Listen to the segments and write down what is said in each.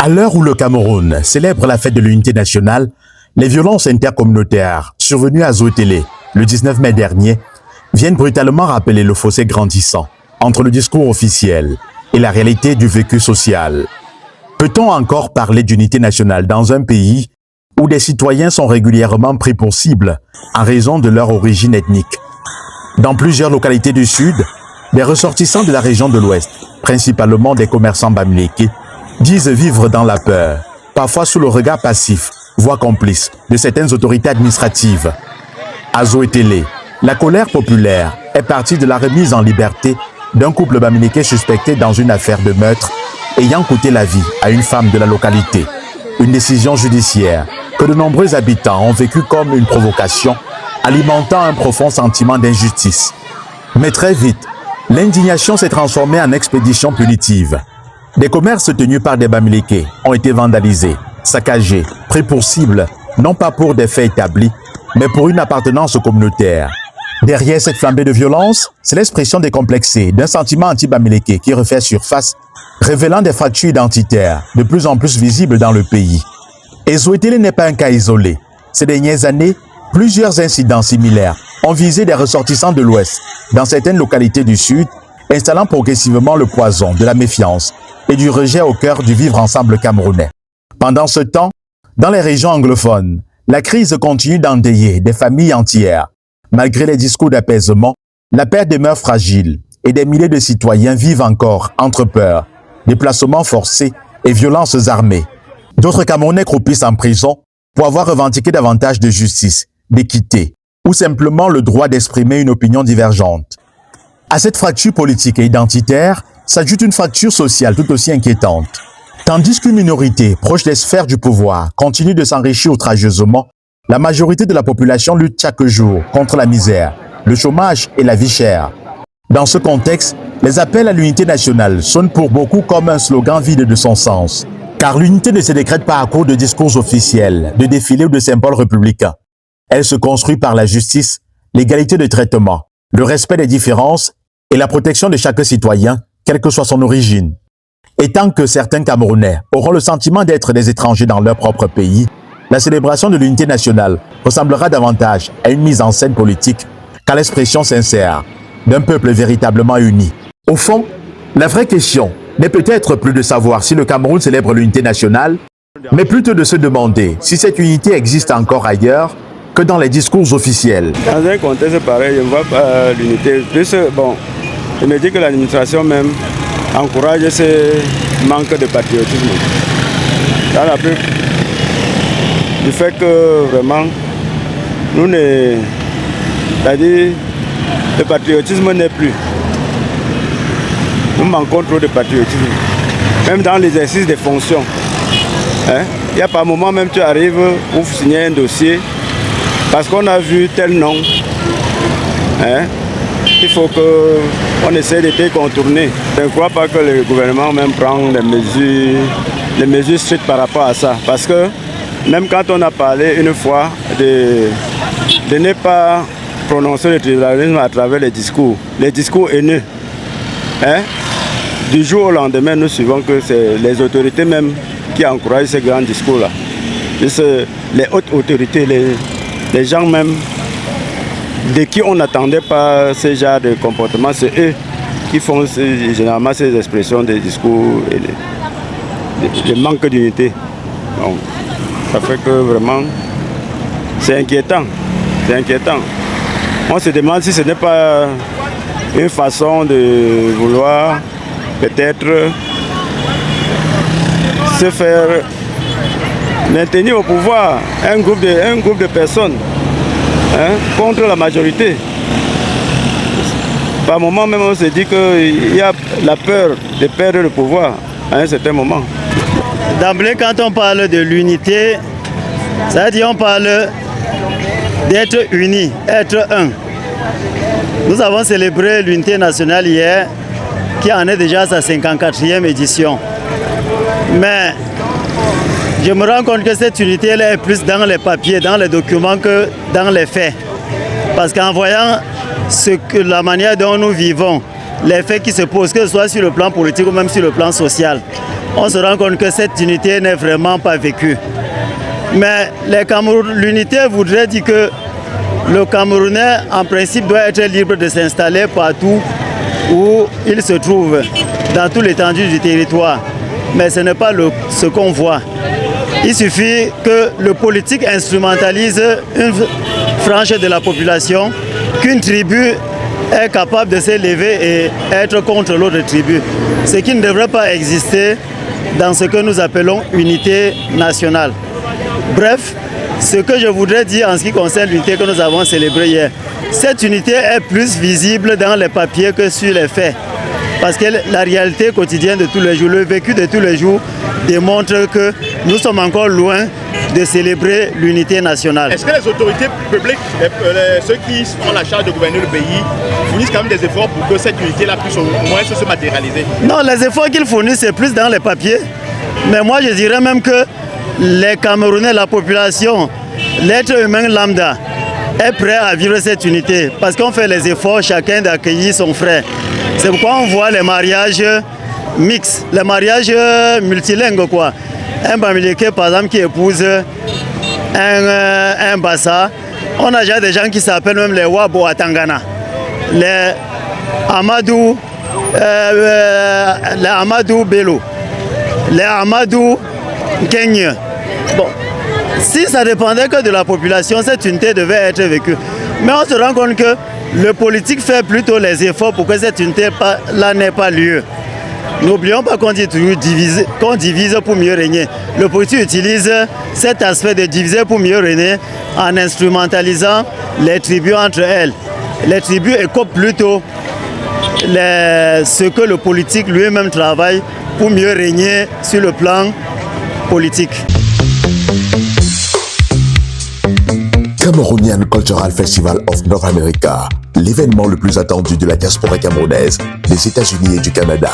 À l'heure où le Cameroun célèbre la fête de l'unité nationale, les violences intercommunautaires survenues à Zoétélé le 19 mai dernier viennent brutalement rappeler le fossé grandissant entre le discours officiel et la réalité du vécu social. Peut-on encore parler d'unité nationale dans un pays où des citoyens sont régulièrement pris pour cible en raison de leur origine ethnique? Dans plusieurs localités du Sud, des ressortissants de la région de l'Ouest, principalement des commerçants bamileke, disent vivre dans la peur, parfois sous le regard passif, voire complice, de certaines autorités administratives. À Zoétélé, la colère populaire est partie de la remise en liberté d'un couple bamileke suspecté dans une affaire de meurtre ayant coûté la vie à une femme de la localité. Une décision judiciaire que de nombreux habitants ont vécu comme une provocation, alimentant un profond sentiment d'injustice. Mais très vite, l'indignation s'est transformée en expédition punitive. Des commerces tenus par des bamileke ont été vandalisés, saccagés, pris pour cible, non pas pour des faits établis, mais pour une appartenance communautaire. Derrière cette flambée de violence, c'est l'expression décomplexée d'un sentiment anti-bamileke qui refait surface, révélant des fractures identitaires de plus en plus visibles dans le pays. Et Zoétélé n'est pas un cas isolé. Ces dernières années, plusieurs incidents similaires ont visé des ressortissants de l'Ouest dans certaines localités du Sud, installant progressivement le poison de la méfiance et du rejet au cœur du vivre ensemble camerounais. Pendant ce temps, dans les régions anglophones, la crise continue d'endeuiller des familles entières. Malgré les discours d'apaisement, la paix demeure fragile et des milliers de citoyens vivent encore entre peur, déplacements forcés et violences armées. D'autres Camerounais croupissent en prison pour avoir revendiqué davantage de justice, d'équité ou simplement le droit d'exprimer une opinion divergente. À cette fracture politique et identitaire s'ajoute une fracture sociale tout aussi inquiétante. Tandis qu'une minorité proche des sphères du pouvoir continue de s'enrichir outrageusement, la majorité de la population lutte chaque jour contre la misère, le chômage et la vie chère. Dans ce contexte, les appels à l'unité nationale sonnent pour beaucoup comme un slogan vide de son sens. Car l'unité ne se décrète pas à court de discours officiels, de défilés ou de symboles républicains. Elle se construit par la justice, l'égalité de traitement, le respect des différences et la protection de chaque citoyen, quelle que soit son origine. Et tant que certains Camerounais auront le sentiment d'être des étrangers dans leur propre pays, la célébration de l'unité nationale ressemblera davantage à une mise en scène politique qu'à l'expression sincère d'un peuple véritablement uni. Au fond, la vraie question n'est peut-être plus de savoir si le Cameroun célèbre l'unité nationale, mais plutôt de se demander si cette unité existe encore ailleurs que dans les discours officiels. Dans un contexte pareil, je ne vois pas l'unité. Plus, bon, je me dis que l'administration même encourage ce manque de patriotisme. Dans la preuve du fait que vraiment, nous ne... C'est-à-dire, le patriotisme n'est plus. Nous manquons trop de patriotisme. Même dans l'exercice des fonctions. Il y a par moment même tu arrives pour signer un dossier parce qu'on a vu tel nom. Il faut qu'on essaie de te contourner. Je ne crois pas que le gouvernement même prend des mesures strictes par rapport à ça. Parce que même quand on a parlé une fois de ne pas prononcer le tribunalisme à travers les discours haineux, du jour au lendemain, nous suivons que c'est les autorités même qui encouragent ces grands discours-là. Les hautes autorités, les gens même de qui on n'attendait pas ce genre de comportement, c'est eux qui font généralement ces expressions des discours et le manque d'unité. Donc, ça fait que vraiment, c'est inquiétant. C'est inquiétant. On se demande si ce n'est pas une façon de vouloir peut-être se faire maintenir au pouvoir un groupe de personnes contre la majorité. Par moment même on se dit qu'il y a la peur de perdre le pouvoir à un certain moment. D'emblée, quand on parle de l'unité, ça veut dire qu'on parle d'être unis, être un. Nous avons célébré l'unité nationale hier, qui en est déjà à sa 54e édition. Mais je me rends compte que cette unité elle est plus dans les papiers, dans les documents que dans les faits. Parce qu'en voyant la manière dont nous vivons, les faits qui se posent, que ce soit sur le plan politique ou même sur le plan social, on se rend compte que cette unité n'est vraiment pas vécue. Mais l'unité voudrait dire que le Camerounais, en principe, doit être libre de s'installer partout où il se trouve, dans toute l'étendue du territoire. Mais ce n'est pas ce qu'on voit. Il suffit que le politique instrumentalise une frange de la population, qu'une tribu est capable de s'élever et être contre l'autre tribu. Ce qui ne devrait pas exister dans ce que nous appelons unité nationale. Bref, ce que je voudrais dire en ce qui concerne l'unité que nous avons célébrée hier, cette unité est plus visible dans les papiers que sur les faits. Parce que la réalité quotidienne de tous les jours, le vécu de tous les jours démontre que nous sommes encore loin de célébrer l'unité nationale. Est-ce que les autorités publiques, ceux qui ont la charge de gouverner le pays, fournissent quand même des efforts pour que cette unité-là puisse au moins se matérialiser? Non, les efforts qu'ils fournissent, c'est plus dans les papiers. Mais moi, je dirais même que les Camerounais, la population, l'être humain lambda est prêt à vivre cette unité parce qu'on fait les efforts chacun d'accueillir son frère. C'est pourquoi on voit les mariages mixtes, les mariages multilingues quoi. Un Bamileke par exemple qui épouse un Bassa. On a déjà des gens qui s'appellent même les Wabo à Tangana, les Amadou Bello, les Amadou Kenya. Bon, si ça dépendait que de la population, cette unité devait être vécue. Mais on se rend compte que le politique fait plutôt les efforts pour que cette unité-là n'ait pas lieu. N'oublions pas qu'on dit toujours qu'on divise pour mieux régner. Le politique utilise cet aspect de diviser pour mieux régner en instrumentalisant les tribus entre elles. Les tribus écopent plutôt ce que le politique lui-même travaille pour mieux régner sur le plan politique. Cameroonian Cultural Festival of North America, l'événement le plus attendu de la diaspora camerounaise, des États-Unis et du Canada.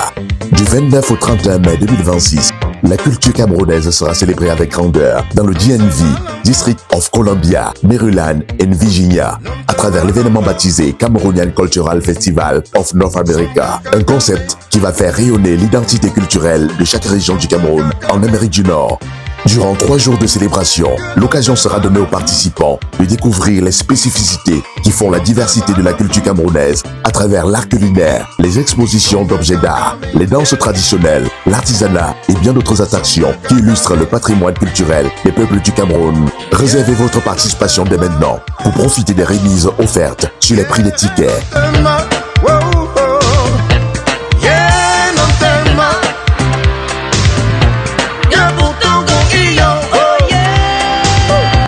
Du 29 au 31 mai 2026, la culture camerounaise sera célébrée avec grandeur dans le DMV, District of Columbia, Maryland et Virginia, à travers l'événement baptisé Cameroonian Cultural Festival of North America. Un concept qui va faire rayonner l'identité culturelle de chaque région du Cameroun en Amérique du Nord. Durant 3 jours de célébration, l'occasion sera donnée aux participants de découvrir les spécificités qui font la diversité de la culture camerounaise à travers l'art culinaire, les expositions d'objets d'art, les danses traditionnelles, l'artisanat et bien d'autres attractions qui illustrent le patrimoine culturel des peuples du Cameroun. Réservez votre participation dès maintenant pour profiter des remises offertes sur les prix des tickets.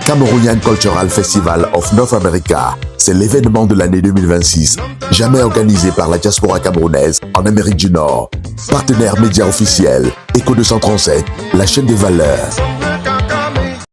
Cameroonian Cultural Festival of North America, c'est l'événement de l'année 2026, jamais organisé par la diaspora camerounaise en Amérique du Nord. Partenaire média officiel, Echo 237, la chaîne des valeurs.